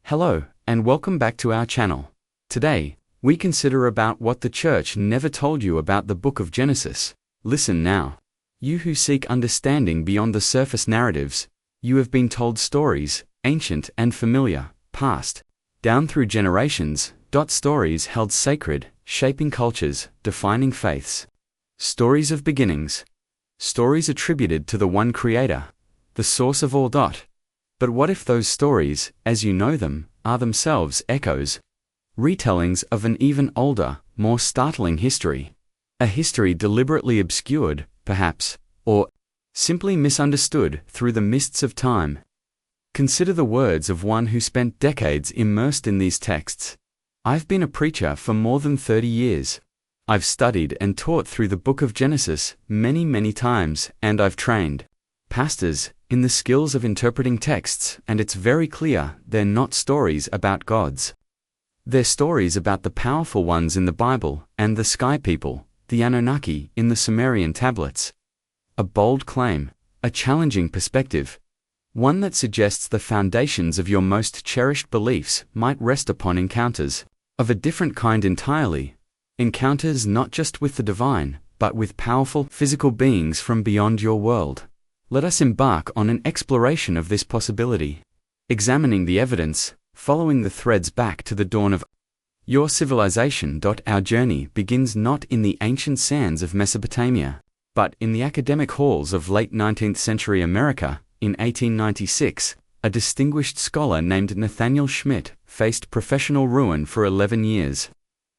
Hello, and welcome back to our channel. Today, we consider about what the church never told you about the book of Genesis. Listen now. You who seek understanding beyond the surface narratives, you have been told stories, ancient and familiar, passed down through generations, stories held sacred, shaping cultures, defining faiths. Stories of beginnings. Stories attributed to the one Creator, the source of all. But what if those stories, as you know them, are themselves echoes, retellings of an even older, more startling history? A history deliberately obscured, perhaps, or simply misunderstood through the mists of time. Consider the words of one who spent decades immersed in these texts. I've been a preacher for more than 30 years. I've studied and taught through the book of Genesis many times, and I've trained pastors in the skills of interpreting texts, and it's very clear they're not stories about gods. They're stories about the powerful ones in the Bible and the sky people, the Anunnaki, in the Sumerian tablets. A bold claim, a challenging perspective, one that suggests the foundations of your most cherished beliefs might rest upon encounters of a different kind entirely. Encounters not just with the divine, but with powerful physical beings from beyond your world. Let us embark on an exploration of this possibility, examining the evidence, following the threads back to the dawn of your civilization. Our journey begins not in the ancient sands of Mesopotamia, but in the academic halls of late 19th century America. In 1896, a distinguished scholar named Nathaniel Schmidt faced professional ruin for 11 years.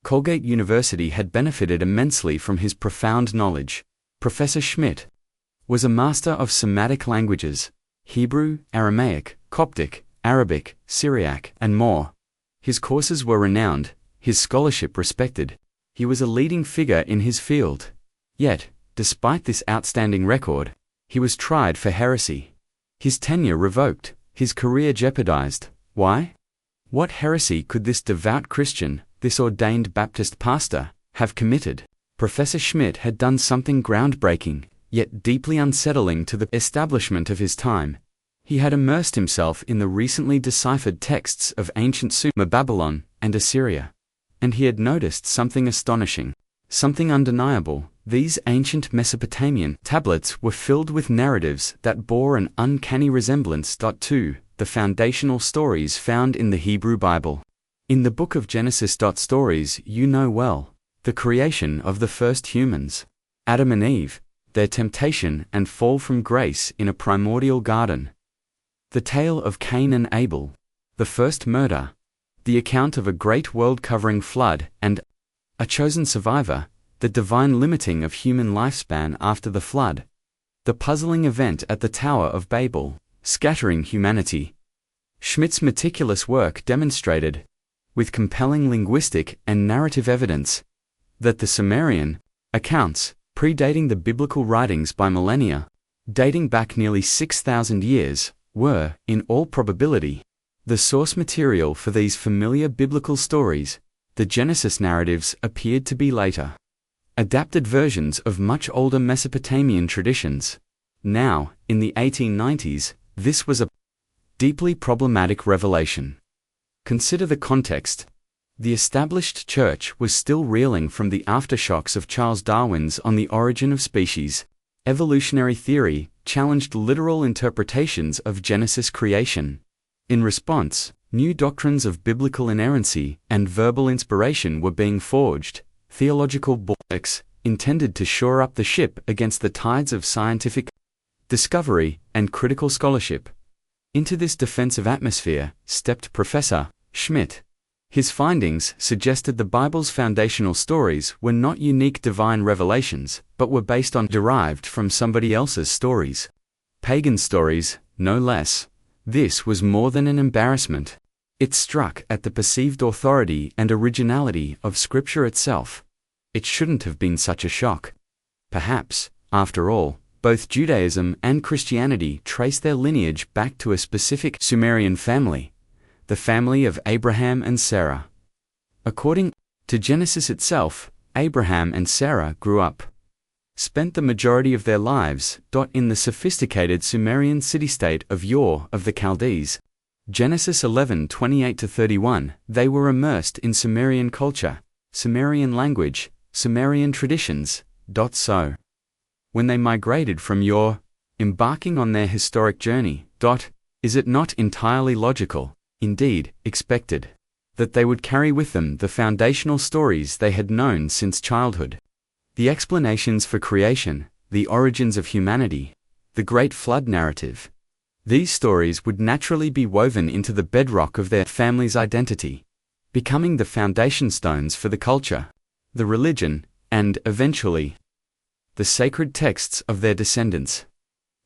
Colgate University had benefited immensely from his profound knowledge. Professor Schmidt was a master of Semitic languages, Hebrew, Aramaic, Coptic, Arabic, Syriac, and more. His courses were renowned, his scholarship respected. He was a leading figure in his field. Yet, despite this outstanding record, he was tried for heresy. His tenure revoked, his career jeopardized. Why? What heresy could this devout Christian, this ordained Baptist pastor, have committed? Professor Schmidt had done something groundbreaking, yet deeply unsettling to the establishment of his time. He had immersed himself in the recently deciphered texts of ancient Sumer, Babylon, and Assyria. And he had noticed something astonishing, something undeniable. These ancient Mesopotamian tablets were filled with narratives that bore an uncanny resemblance to the foundational stories found in the Hebrew Bible. In the book of Genesis. Stories you know well, the creation of the first humans, Adam and Eve, their temptation and fall from grace in a primordial garden. The tale of Cain and Abel, the first murder, the account of a great world-covering flood and a chosen survivor, the divine limiting of human lifespan after the flood, the puzzling event at the Tower of Babel, scattering humanity. Schmidt's meticulous work demonstrated, with compelling linguistic and narrative evidence, that the Sumerian accounts, predating the biblical writings by millennia, dating back nearly 6,000 years, were, in all probability, the source material for these familiar biblical stories. The Genesis narratives appeared to be later, adapted versions of much older Mesopotamian traditions. Now, in the 1890s, this was a deeply problematic revelation. Consider the context. The established church was still reeling from the aftershocks of Charles Darwin's On the Origin of Species. Evolutionary theory challenged literal interpretations of Genesis creation. In response, new doctrines of biblical inerrancy and verbal inspiration were being forged, theological bulwarks intended to shore up the ship against the tides of scientific discovery and critical scholarship. Into this defensive atmosphere stepped Professor Schmidt. His findings suggested the Bible's foundational stories were not unique divine revelations, but were based on derived from somebody else's stories. Pagan stories, no less. This was more than an embarrassment. It struck at the perceived authority and originality of Scripture itself. It shouldn't have been such a shock. Perhaps, after all, both Judaism and Christianity trace their lineage back to a specific Sumerian family, the family of Abraham and Sarah. According to Genesis itself, Abraham and Sarah grew up, spent the majority of their lives in the sophisticated Sumerian city-state of Ur of the Chaldees. Genesis 11:28-31. They were immersed in Sumerian culture, Sumerian language, Sumerian traditions. So, when they migrated from embarking on their historic journey. Is it not entirely logical, indeed, expected, that they would carry with them the foundational stories they had known since childhood? The explanations for creation, the origins of humanity, the Great Flood narrative. These stories would naturally be woven into the bedrock of their family's identity, becoming the foundation stones for the culture, the religion, and, eventually, the sacred texts of their descendants.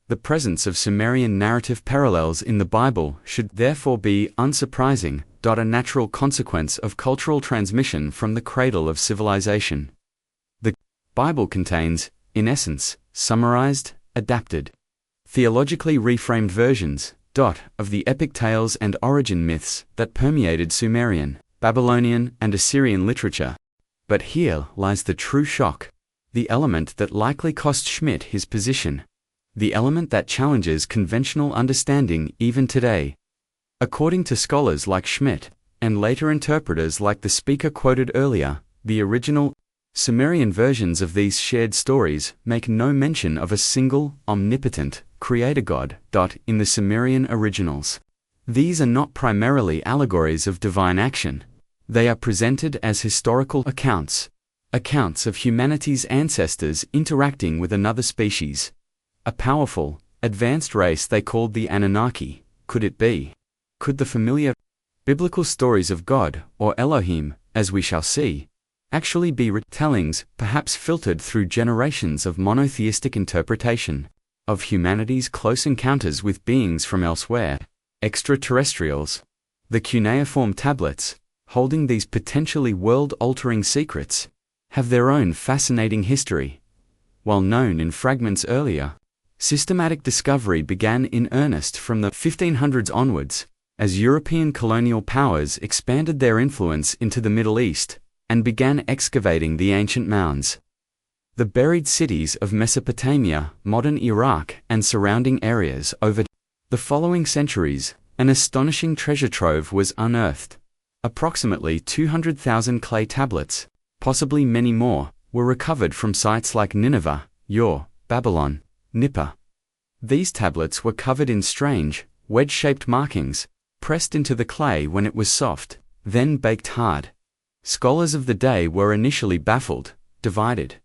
The presence of Sumerian narrative parallels in the Bible should therefore be unsurprising, a natural consequence of cultural transmission from the cradle of civilization. The Bible contains, in essence, summarized, adapted, theologically reframed versions, of the epic tales and origin myths that permeated Sumerian, Babylonian, and Assyrian literature. But here lies the true shock, the element that likely cost Schmidt his position, the element that challenges conventional understanding even today. According to scholars like Schmidt, and later interpreters like the speaker quoted earlier, the original Sumerian versions of these shared stories make no mention of a single, omnipotent, creator god. In the Sumerian originals, these are not primarily allegories of divine action. They are presented as historical accounts of humanity's ancestors interacting with another species, a powerful, advanced race they called the Anunnaki. Could it be? Could the familiar biblical stories of God, or Elohim, as we shall see, actually be retellings, perhaps filtered through generations of monotheistic interpretation, of humanity's close encounters with beings from elsewhere, extraterrestrials? The cuneiform tablets, holding these potentially world-altering secrets, have their own fascinating history. While known in fragments earlier, systematic discovery began in earnest from the 1500s onwards, as European colonial powers expanded their influence into the Middle East and began excavating the ancient mounds, the buried cities of Mesopotamia, modern Iraq, and surrounding areas. Over the following centuries, an astonishing treasure trove was unearthed. Approximately 200,000 clay tablets, possibly many more, were recovered from sites like Nineveh, Ur, Babylon, Nippur. These tablets were covered in strange, wedge-shaped markings, pressed into the clay when it was soft, then baked hard. Scholars of the day were initially baffled, divided.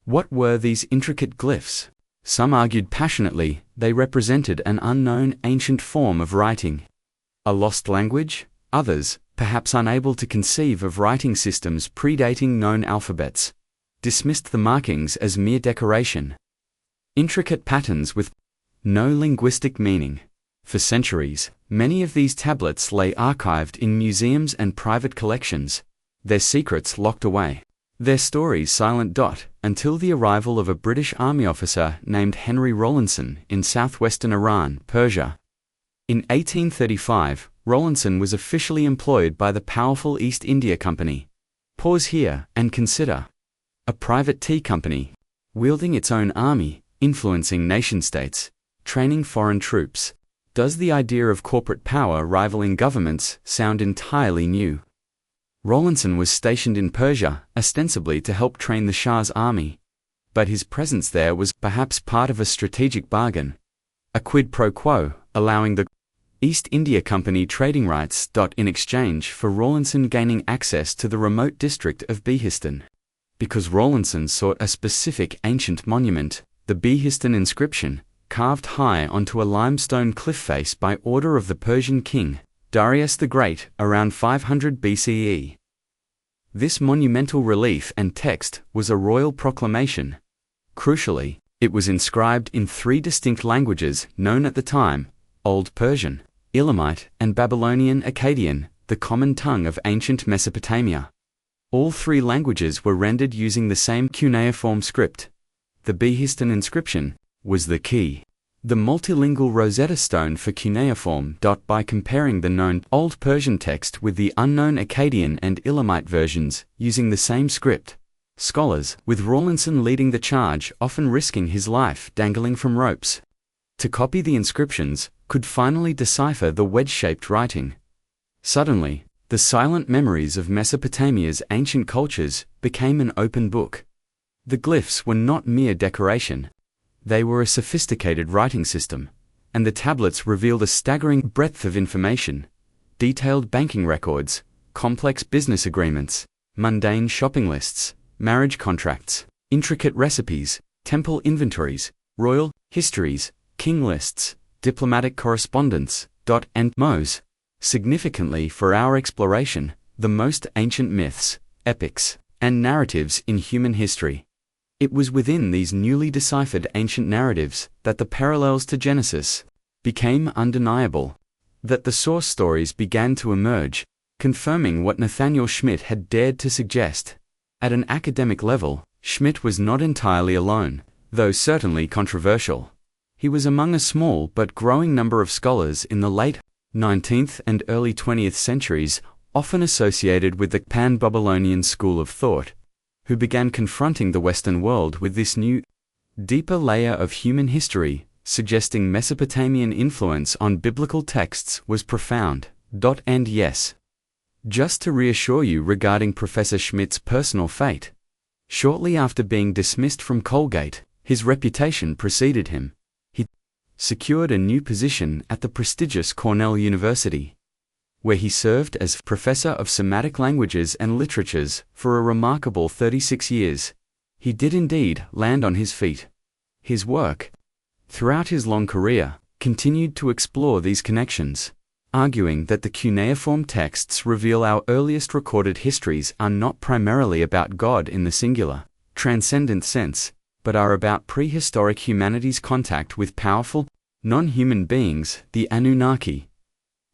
What were these intricate glyphs? Some argued passionately they represented an unknown ancient form of writing, a lost language. Others, perhaps unable to conceive of writing systems predating known alphabets, dismissed the markings as mere decoration. Intricate patterns with no linguistic meaning. For centuries, many of these tablets lay archived in museums and private collections, their secrets locked away, their stories silent. Until the arrival of a British Army officer named Henry Rawlinson in southwestern Iran, Persia. In 1835, Rawlinson was officially employed by the powerful East India Company. Pause here and consider. A private tea company, wielding its own army, influencing nation-states, training foreign troops. Does the idea of corporate power rivaling governments sound entirely new? Rawlinson was stationed in Persia, ostensibly to help train the Shah's army. But his presence there was perhaps part of a strategic bargain, a quid pro quo, allowing the East India Company trading rights. In exchange for Rawlinson gaining access to the remote district of Behistun. Because Rawlinson sought a specific ancient monument, the Behistun inscription, carved high onto a limestone cliff face by order of the Persian king, Darius the Great, around 500 BCE. This monumental relief and text was a royal proclamation. Crucially, it was inscribed in 3 distinct languages known at the time: Old Persian, Elamite, and Babylonian Akkadian, the common tongue of ancient Mesopotamia. All 3 languages were rendered using the same cuneiform script. The Behistun inscription was the key, the multilingual Rosetta Stone for cuneiform. By comparing the known Old Persian text with the unknown Akkadian and Elamite versions using the same script, scholars, with Rawlinson leading the charge, often risking his life dangling from ropes, to copy the inscriptions, could finally decipher the wedge-shaped writing. Suddenly, the silent memories of Mesopotamia's ancient cultures became an open book. The glyphs were not mere decoration. They were a sophisticated writing system, and the tablets revealed a staggering breadth of information: detailed banking records, complex business agreements, mundane shopping lists, marriage contracts, intricate recipes, temple inventories, royal histories, king lists, diplomatic correspondence, and most significantly for our exploration, the most ancient myths, epics, and narratives in human history. It was within these newly deciphered ancient narratives that the parallels to Genesis became undeniable, that the source stories began to emerge, confirming what Nathaniel Schmidt had dared to suggest. At an academic level, Schmidt was not entirely alone, though certainly controversial. He was among a small but growing number of scholars in the late 19th and early 20th centuries, often associated with the Pan-Babylonian school of thought, who began confronting the Western world with this new, deeper layer of human history, suggesting Mesopotamian influence on biblical texts was profound. And yes, just to reassure you regarding Professor Schmidt's personal fate, shortly after being dismissed from Colgate, his reputation preceded him. He secured a new position at the prestigious Cornell University, where he served as Professor of Semitic Languages and Literatures for a remarkable 36 years. He did indeed land on his feet. His work, throughout his long career, continued to explore these connections, arguing that the cuneiform texts reveal our earliest recorded histories are not primarily about God in the singular, transcendent sense, but are about prehistoric humanity's contact with powerful, non-human beings, the Anunnaki.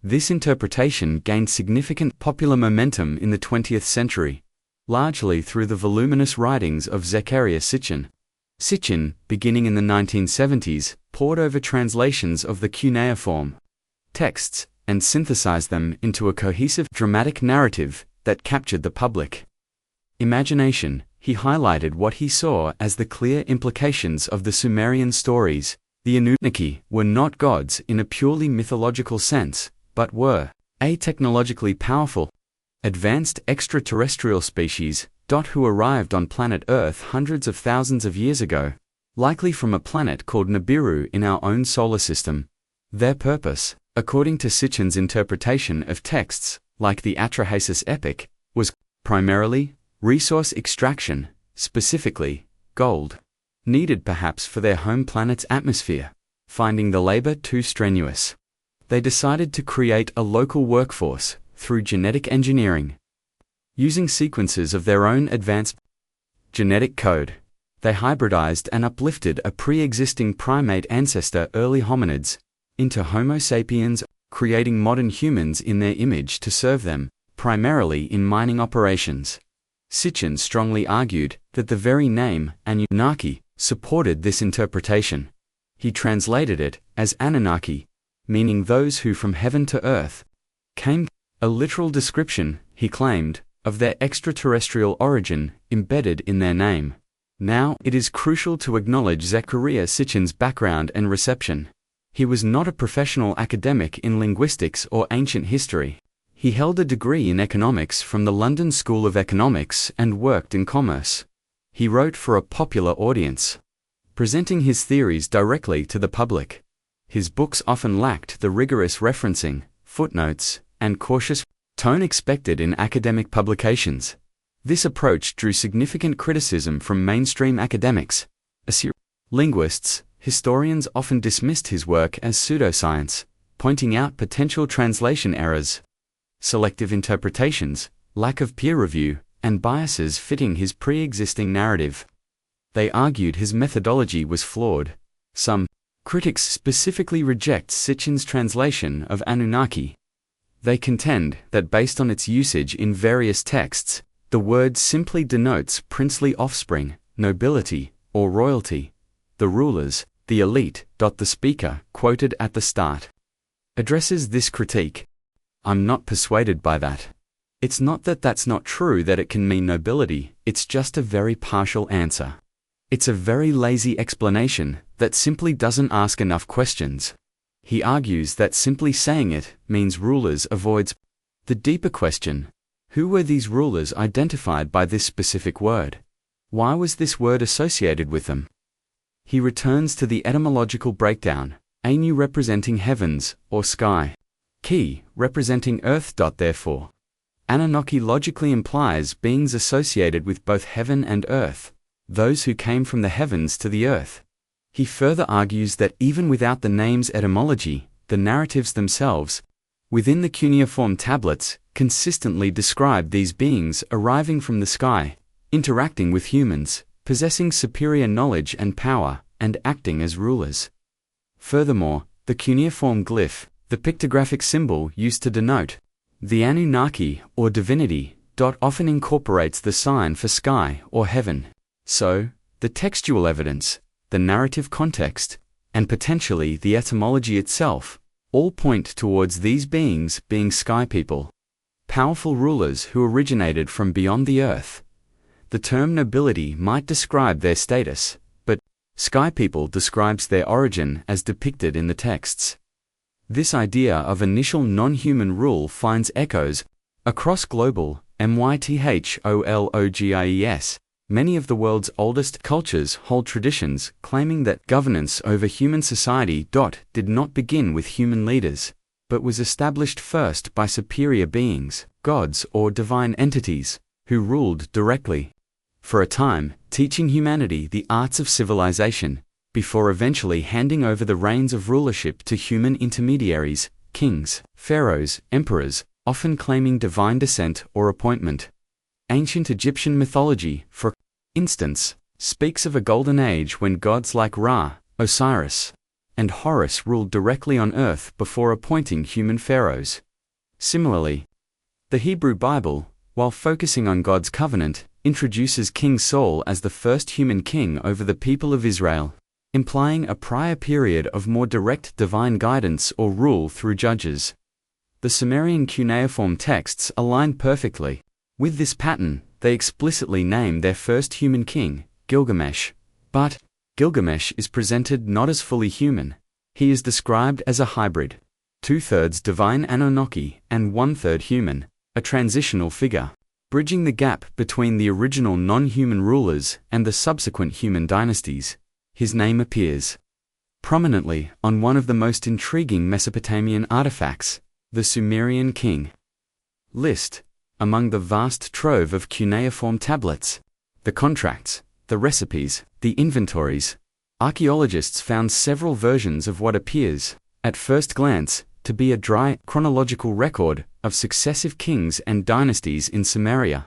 This interpretation gained significant popular momentum in the 20th century, largely through the voluminous writings of Zecharia Sitchin. Sitchin, beginning in the 1970s, pored over translations of the cuneiform texts and synthesized them into a cohesive dramatic narrative that captured the public imagination. He highlighted what he saw as the clear implications of the Sumerian stories. The Anunnaki were not gods in a purely mythological sense, but were a technologically powerful, advanced extraterrestrial species, who arrived on planet Earth hundreds of thousands of years ago, likely from a planet called Nibiru in our own solar system. Their purpose, according to Sitchin's interpretation of texts, like the Atrahasis epic, was primarily resource extraction, specifically gold, needed perhaps for their home planet's atmosphere. Finding the labor too strenuous, they decided to create a local workforce through genetic engineering. Using sequences of their own advanced genetic code, they hybridized and uplifted a pre-existing primate ancestor, early hominids, into Homo sapiens, creating modern humans in their image to serve them, primarily in mining operations. Sitchin strongly argued that the very name Anunnaki supported this interpretation. He translated it as Anunnaki, meaning those who from heaven to earth came, a literal description, he claimed, of their extraterrestrial origin embedded in their name. Now, it is crucial to acknowledge Zecharia Sitchin's background and reception. He was not a professional academic in linguistics or ancient history. He held a degree in economics from the London School of Economics and worked in commerce. He wrote for a popular audience, presenting his theories directly to the public. His books often lacked the rigorous referencing, footnotes, and cautious tone expected in academic publications. This approach drew significant criticism from mainstream academics. Linguists, historians often dismissed his work as pseudoscience, pointing out potential translation errors, selective interpretations, lack of peer review, and biases fitting his pre-existing narrative. They argued his methodology was flawed. Some critics specifically reject Sitchin's translation of Anunnaki. They contend that based on its usage in various texts, the word simply denotes princely offspring, nobility, or royalty. The rulers, the elite. The speaker, quoted at the start, addresses this critique. I'm not persuaded by that. It's not that that's not true that it can mean nobility, it's just a very partial answer. It's a very lazy explanation that simply doesn't ask enough questions. He argues that simply saying it means rulers avoids the deeper question: who were these rulers identified by this specific word? Why was this word associated with them? He returns to the etymological breakdown: Anu representing heavens, or sky. Ki, representing earth. Therefore, Anunnaki logically implies beings associated with both heaven and earth, those who came from the heavens to the earth. He further argues that even without the name's etymology, the narratives themselves, within the cuneiform tablets, consistently describe these beings arriving from the sky, interacting with humans, possessing superior knowledge and power, and acting as rulers. Furthermore, the cuneiform glyph, the pictographic symbol used to denote the Anunnaki or divinity, often incorporates the sign for sky or heaven. So, the textual evidence, the narrative context, and potentially the etymology itself, all point towards these beings being sky people, powerful rulers who originated from beyond the earth. The term nobility might describe their status, but sky people describes their origin as depicted in the texts. This idea of initial non-human rule finds echoes across global mythologies. Many of the world's oldest cultures hold traditions claiming that governance over human society did not begin with human leaders, but was established first by superior beings, gods or divine entities, who ruled directly, for a time, teaching humanity the arts of civilization, before eventually handing over the reins of rulership to human intermediaries, kings, pharaohs, emperors, often claiming divine descent or appointment. Ancient Egyptian mythology, for instance, speaks of a golden age when gods like Ra, Osiris, and Horus ruled directly on earth before appointing human pharaohs. Similarly, the Hebrew Bible, while focusing on God's covenant, introduces King Saul as the first human king over the people of Israel, implying a prior period of more direct divine guidance or rule through judges. The Sumerian cuneiform texts align perfectly with this pattern. They explicitly name their first human king, Gilgamesh. But Gilgamesh is presented not as fully human. He is described as a hybrid, 2/3 divine Anunnaki and 1/3 human, a transitional figure, bridging the gap between the original non-human rulers and the subsequent human dynasties. His name appears prominently on one of the most intriguing Mesopotamian artifacts, the Sumerian king list, among the vast trove of cuneiform tablets, the contracts, the recipes, the inventories. Archaeologists found several versions of what appears, at first glance, to be a dry, chronological record of successive kings and dynasties in Sumeria.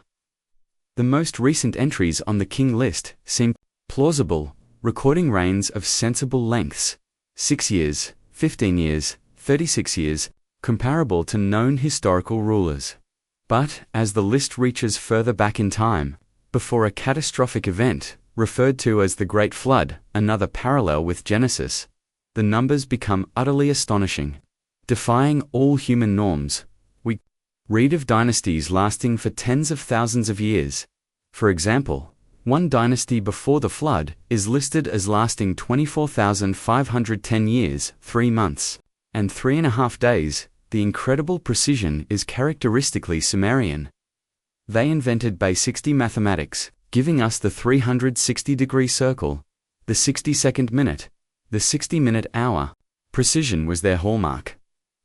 The most recent entries on the king list seem plausible, recording reigns of sensible lengths: 6 years, 15 years, 36 years, comparable to known historical rulers. But, as the list reaches further back in time, before a catastrophic event, referred to as the Great Flood, another parallel with Genesis, the numbers become utterly astonishing. Defying all human norms, we read of dynasties lasting for tens of thousands of years. For example, one dynasty before the flood is listed as lasting 24,510 years, 3 months, and 3.5 days. The incredible precision is characteristically Sumerian. They invented Base-60 mathematics, giving us the 360-degree circle, the 60-second minute, the 60-minute hour. Precision was their hallmark.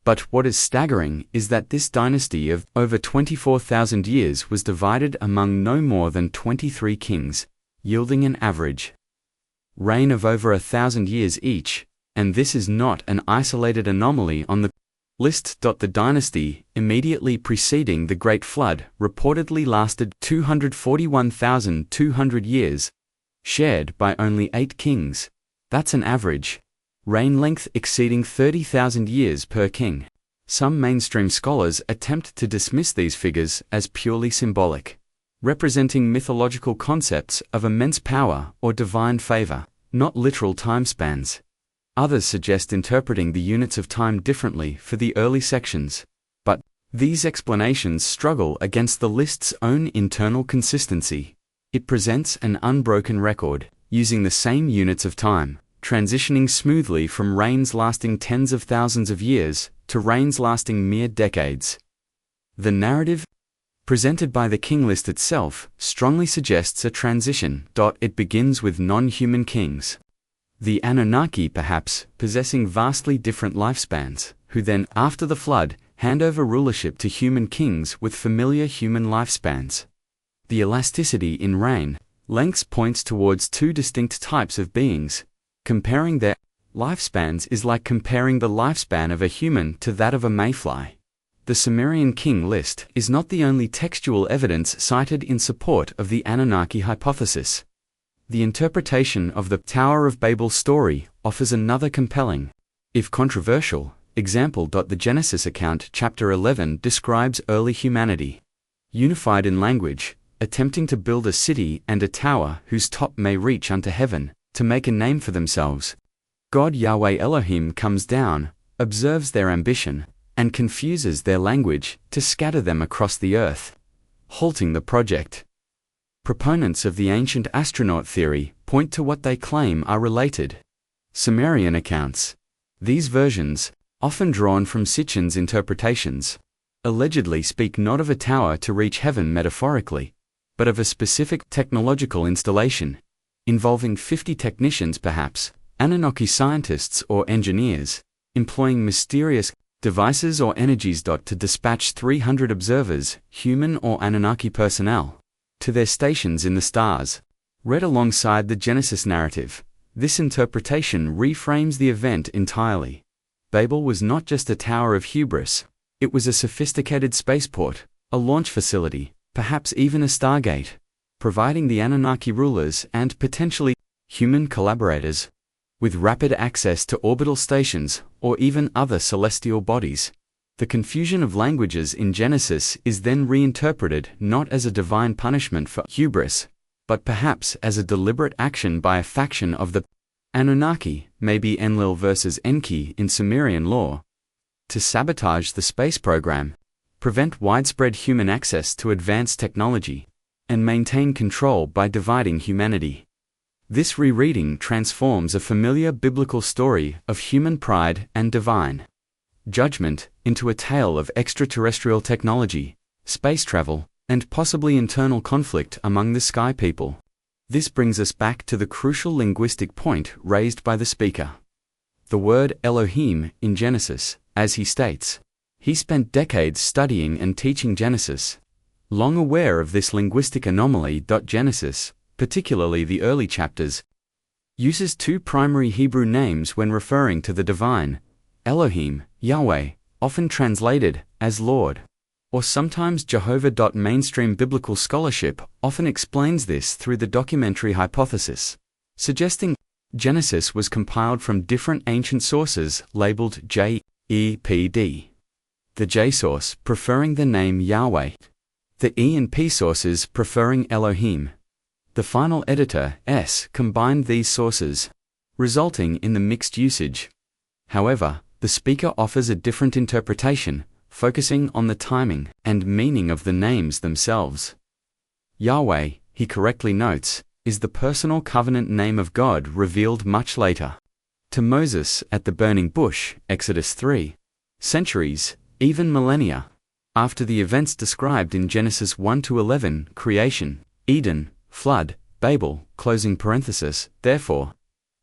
But what is staggering is that this dynasty of over 24,000 years was divided among no more than 23 kings, yielding an average reign of over 1,000 years each, and this is not an isolated anomaly on the list. The dynasty immediately preceding the Great Flood reportedly lasted 241,200 years, shared by only 8 kings. That's an average reign length exceeding 30,000 years per king. Some mainstream scholars attempt to dismiss these figures as purely symbolic, representing mythological concepts of immense power or divine favor, not literal time spans. Others suggest interpreting the units of time differently for the early sections, but these explanations struggle against the list's own internal consistency. It presents an unbroken record, using the same units of time, transitioning smoothly from reigns lasting tens of thousands of years to reigns lasting mere decades. The narrative presented by the king list itself strongly suggests a transition. It begins with non-human kings, the Anunnaki perhaps possessing vastly different lifespans, who then, after the flood, hand over rulership to human kings with familiar human lifespans. The elasticity in reign lengths points towards two distinct types of beings. Comparing their lifespans is like comparing the lifespan of a human to that of a mayfly. The Sumerian king list is not the only textual evidence cited in support of the Anunnaki hypothesis. The interpretation of the Tower of Babel story offers another compelling, if controversial, example. The Genesis account, chapter 11, describes early humanity, unified in language, attempting to build a city and a tower whose top may reach unto heaven, to make a name for themselves. God Yahweh Elohim comes down, observes their ambition, and confuses their language to scatter them across the earth, halting the project. Proponents of the ancient astronaut theory point to what they claim are related Sumerian accounts. These versions, often drawn from Sitchin's interpretations, allegedly speak not of a tower to reach heaven metaphorically, but of a specific technological installation, involving 50 technicians perhaps, Anunnaki scientists or engineers, employing mysterious devices or energies. To dispatch 300 observers, human or Anunnaki personnel, to their stations in the stars. Read alongside the Genesis narrative, this interpretation reframes the event entirely. Babel was not just a tower of hubris, it was a sophisticated spaceport, a launch facility, perhaps even a stargate, providing the Anunnaki rulers and potentially human collaborators with rapid access to orbital stations or even other celestial bodies. The confusion of languages in Genesis is then reinterpreted not as a divine punishment for hubris, but perhaps as a deliberate action by a faction of the Anunnaki, maybe Enlil versus Enki in Sumerian lore, to sabotage the space program, prevent widespread human access to advanced technology, and maintain control by dividing humanity. This rereading transforms a familiar biblical story of human pride and divine judgment into a tale of extraterrestrial technology, space travel, and possibly internal conflict among the sky people. This brings us back to the crucial linguistic point raised by the speaker. The word Elohim in Genesis, as he states, he spent decades studying and teaching Genesis. Long aware of this linguistic anomaly. Genesis, particularly the early chapters, uses two primary Hebrew names when referring to the divine: Elohim, Yahweh, often translated as Lord, or sometimes Jehovah. Mainstream biblical scholarship often explains this through the documentary hypothesis, suggesting Genesis was compiled from different ancient sources labeled J-E-P-D. The J source preferring the name Yahweh, the E and P sources preferring Elohim. The final editor, S, combined these sources, resulting in the mixed usage. However, the speaker offers a different interpretation, focusing on the timing and meaning of the names themselves. Yahweh, he correctly notes, is the personal covenant name of God revealed much later to Moses at the burning bush, Exodus 3, centuries, even millennia, after the events described in Genesis 1-11, creation, Eden, flood, Babel, closing parenthesis. Therefore,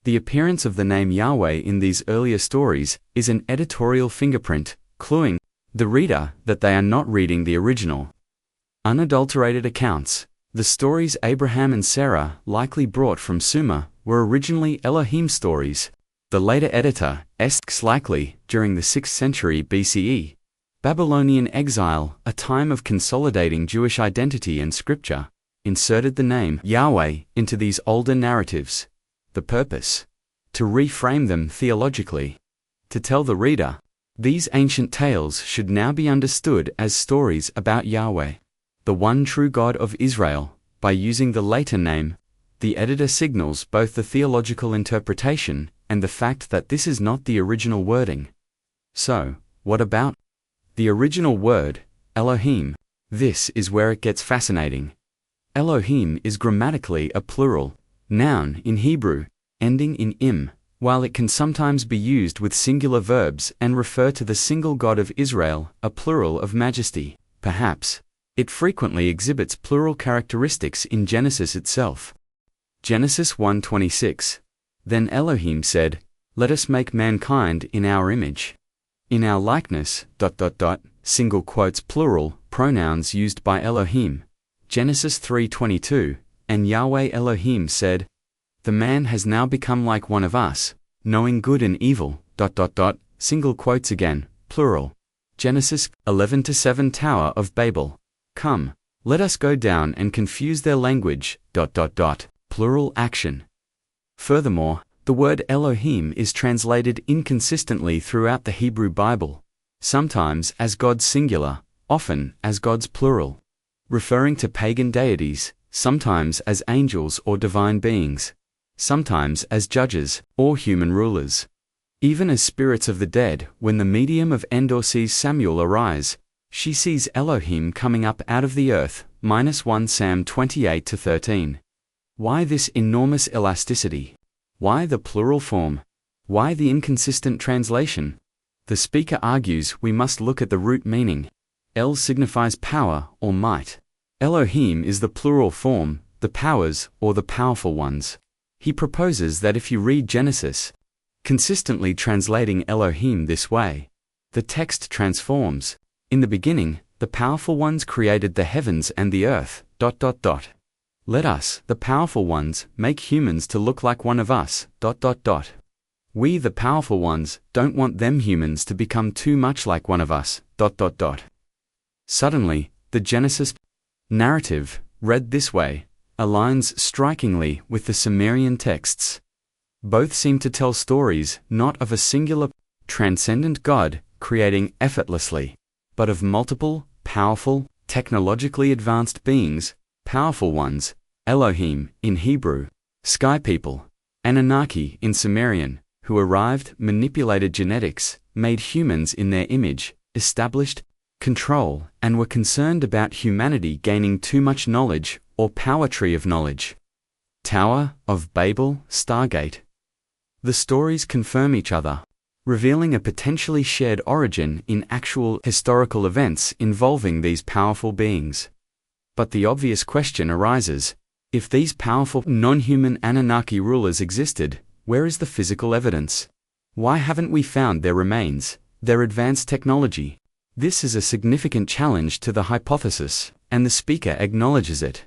the appearance of the name Yahweh in these earlier stories is an editorial fingerprint, cluing the reader that they are not reading the original, unadulterated accounts. The stories Abraham and Sarah likely brought from Sumer were originally Elohim stories. The later editor, asks likely, during the 6th century BCE, Babylonian exile, a time of consolidating Jewish identity and scripture, inserted the name Yahweh into these older narratives. The purpose? To reframe them theologically. To tell the reader, these ancient tales should now be understood as stories about Yahweh, the one true God of Israel. By using the later name, the editor signals both the theological interpretation and the fact that this is not the original wording. So, what about the original word, Elohim? This is where it gets fascinating. Elohim is grammatically a plural, noun in Hebrew, ending in im, while it can sometimes be used with singular verbs and refer to the single God of Israel, a plural of majesty, perhaps. It frequently exhibits plural characteristics in Genesis itself. Genesis 1:26. Then Elohim said, "Let us make mankind in our image. In our likeness, single quotes plural, pronouns used by Elohim. Genesis 3:22, and Yahweh Elohim said, the man has now become like one of us, knowing good and evil, single quotes again, plural. Genesis 11:7 Tower of Babel. Come, let us go down and confuse their language, plural action. Furthermore, the word Elohim is translated inconsistently throughout the Hebrew Bible, sometimes as God's singular, often as God's plural, referring to pagan deities, sometimes as angels or divine beings, sometimes as judges or human rulers. Even as spirits of the dead, when the medium of Endor sees Samuel arise, she sees Elohim coming up out of the earth, -1 Sam 28-13. Why this enormous elasticity? Why the plural form? Why the inconsistent translation? The speaker argues we must look at the root meaning. El signifies power or might. Elohim is the plural form, the powers or the powerful ones. He proposes that if you read Genesis, consistently translating Elohim this way, the text transforms. In the beginning, the powerful ones created the heavens and the earth, Let us, the powerful ones, make humans to look like one of us, We, the powerful ones, don't want them humans to become too much like one of us, Suddenly, the Genesis narrative, read this way, aligns strikingly with the Sumerian texts. Both seem to tell stories not of a singular, transcendent God creating effortlessly, but of multiple, powerful, technologically advanced beings, powerful ones, Elohim in Hebrew, sky people, Anunnaki in Sumerian, who arrived, manipulated genetics, made humans in their image, established control, and were concerned about humanity gaining too much knowledge, or power tree of knowledge. Tower of Babel, Stargate. The stories confirm each other, revealing a potentially shared origin in actual historical events involving these powerful beings. But the obvious question arises, if these powerful non-human Anunnaki rulers existed, where is the physical evidence? Why haven't we found their remains, their advanced technology? This is a significant challenge to the hypothesis, and the speaker acknowledges it.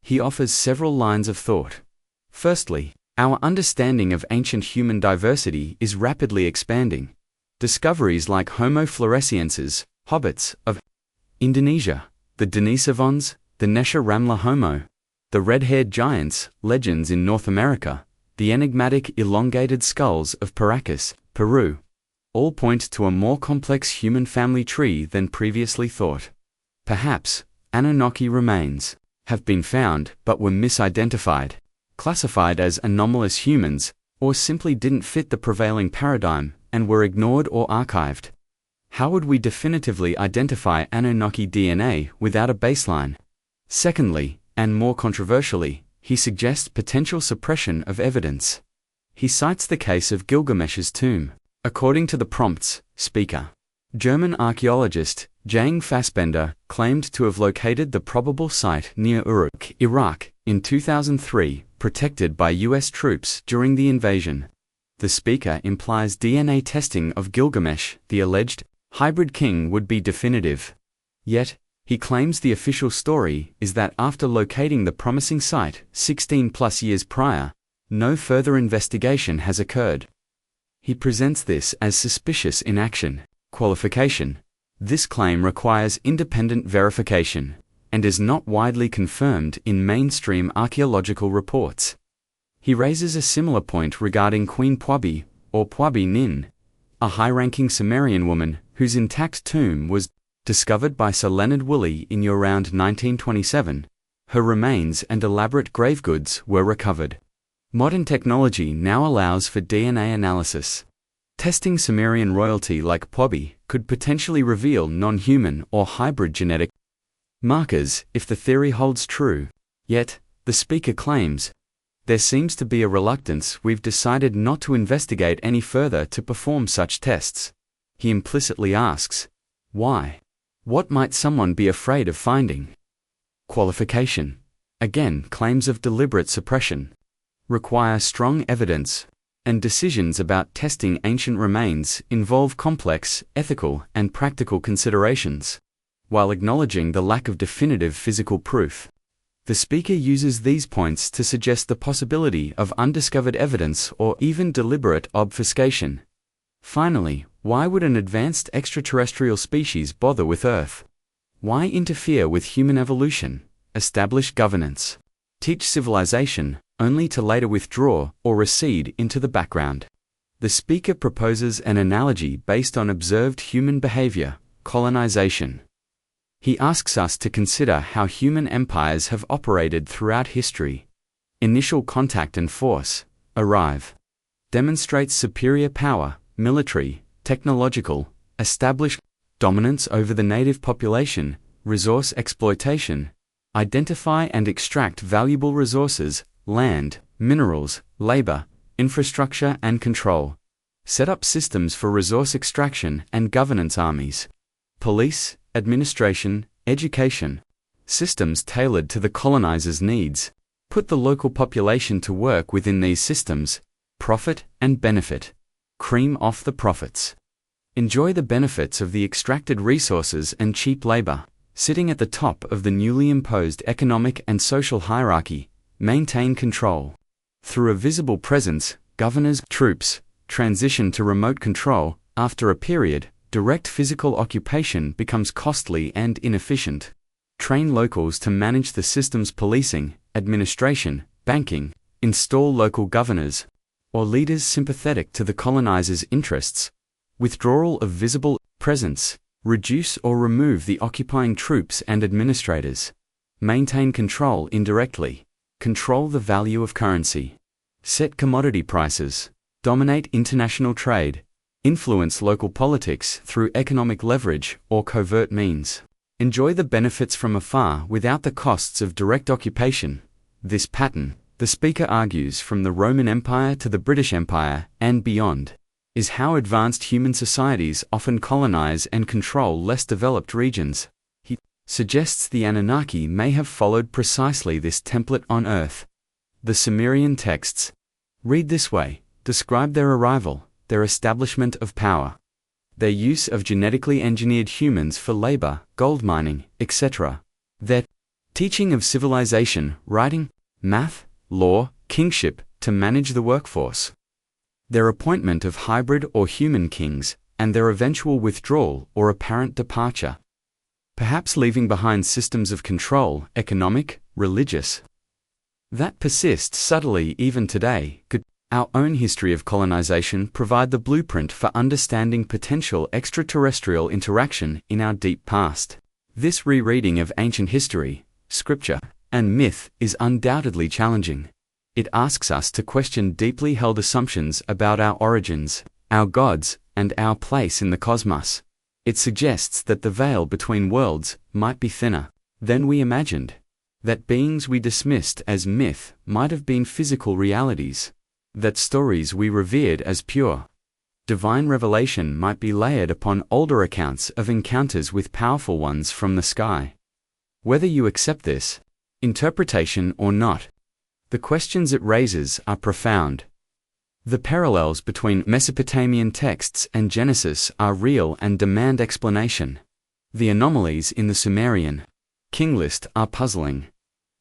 He offers several lines of thought. Firstly, our understanding of ancient human diversity is rapidly expanding. Discoveries like Homo floresiensis, hobbits of Indonesia, the Denisovans, the Nesha Ramla Homo, the red-haired giants, legends in North America, the enigmatic elongated skulls of Paracas, Peru, all point to a more complex human family tree than previously thought. Perhaps, Anunnaki remains have been found but were misidentified, classified as anomalous humans, or simply didn't fit the prevailing paradigm and were ignored or archived. How would we definitively identify Anunnaki DNA without a baseline? Secondly, and more controversially, he suggests potential suppression of evidence. He cites the case of Gilgamesh's tomb. According to the prompt's speaker, German archaeologist Jang Fassbender claimed to have located the probable site near Uruk, Iraq, in 2003, protected by US troops during the invasion. The speaker implies DNA testing of Gilgamesh, the alleged hybrid king, would be definitive. Yet, he claims the official story is that after locating the promising site 16+ years prior, no further investigation has occurred. He presents this as suspicious inaction. Qualification. This claim requires independent verification, and is not widely confirmed in mainstream archaeological reports. He raises a similar point regarding Queen Pwabi, or Pwabi Nin, a high-ranking Sumerian woman whose intact tomb was discovered by Sir Leonard Woolley in around 1927. Her remains and elaborate grave goods were recovered. Modern technology now allows for DNA analysis. Testing Sumerian royalty like Pwabi could potentially reveal non-human or hybrid genetic markers if the theory holds true. Yet, the speaker claims, There seems to be a reluctance. We've decided not to investigate any further to perform such tests. He implicitly asks, why? What might someone be afraid of finding? Qualification. Again, claims of deliberate suppression require strong evidence, and decisions about testing ancient remains involve complex, ethical, and practical considerations. While acknowledging the lack of definitive physical proof, the speaker uses these points to suggest the possibility of undiscovered evidence or even deliberate obfuscation. Finally, why would an advanced extraterrestrial species bother with Earth? Why interfere with human evolution, establish governance, teach civilization, only to later withdraw or recede into the background? The speaker proposes an analogy based on observed human behavior, colonization. He asks us to consider how human empires have operated throughout history. Initial contact and force, arrive. Demonstrates superior power, military, technological, establish dominance over the native population, resource exploitation, identify and extract valuable resources, land, minerals, labor, infrastructure and control. Set up systems for resource extraction and governance armies. Police, administration, education. Systems tailored to the colonizer's needs. Put the local population to work within these systems. Profit and benefit. Cream off the profits. Enjoy the benefits of the extracted resources and cheap labor. Sitting at the top of the newly imposed economic and social hierarchy, maintain control. Through a visible presence, governors, troops, transition to remote control. After a period, direct physical occupation becomes costly and inefficient. Train locals to manage the system's policing, administration, banking. Install local governors or leaders sympathetic to the colonizer's interests. Withdrawal of visible presence. Reduce or remove the occupying troops and administrators. Maintain control indirectly. Control the value of currency. Set commodity prices. Dominate international trade. Influence local politics through economic leverage or covert means. Enjoy the benefits from afar without the costs of direct occupation. This pattern, the speaker argues, from the Roman Empire to the British Empire and beyond, is how advanced human societies often colonize and control less developed regions. He suggests the Anunnaki may have followed precisely this template on Earth. The Sumerian texts read this way, describe their arrival, their establishment of power, their use of genetically engineered humans for labor, gold mining, etc., their teaching of civilization, writing, math, law, kingship, to manage the workforce, their appointment of hybrid or human kings, and their eventual withdrawal or apparent departure, perhaps leaving behind systems of control, economic, religious, that persist subtly even today. Could our own history of colonization provide the blueprint for understanding potential extraterrestrial interaction in our deep past? This rereading of ancient history, scripture, and myth is undoubtedly challenging. It asks us to question deeply held assumptions about our origins, our gods, and our place in the cosmos. It suggests that the veil between worlds might be thinner than we imagined, that beings we dismissed as myth might have been physical realities, that stories we revered as pure divine revelation might be layered upon older accounts of encounters with powerful ones from the sky. Whether you accept this interpretation or not, the questions it raises are profound. The parallels between Mesopotamian texts and Genesis are real and demand explanation. The anomalies in the Sumerian king list are puzzling.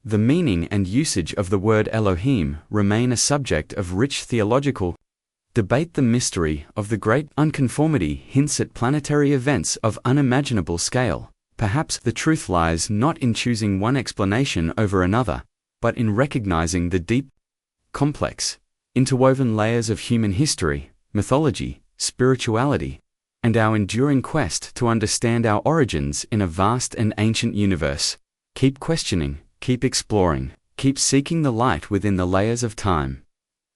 The meaning and usage of the word Elohim remain a subject of rich theological debate. The mystery of the great unconformity hints at planetary events of unimaginable scale. Perhaps the truth lies not in choosing one explanation over another, but in recognizing the deep, complex, interwoven layers of human history, mythology, spirituality, and our enduring quest to understand our origins in a vast and ancient universe. Keep questioning, keep exploring, keep seeking the light within the layers of time.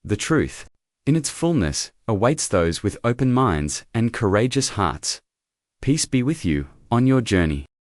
The truth, in its fullness, awaits those with open minds and courageous hearts. Peace be with you on your journey.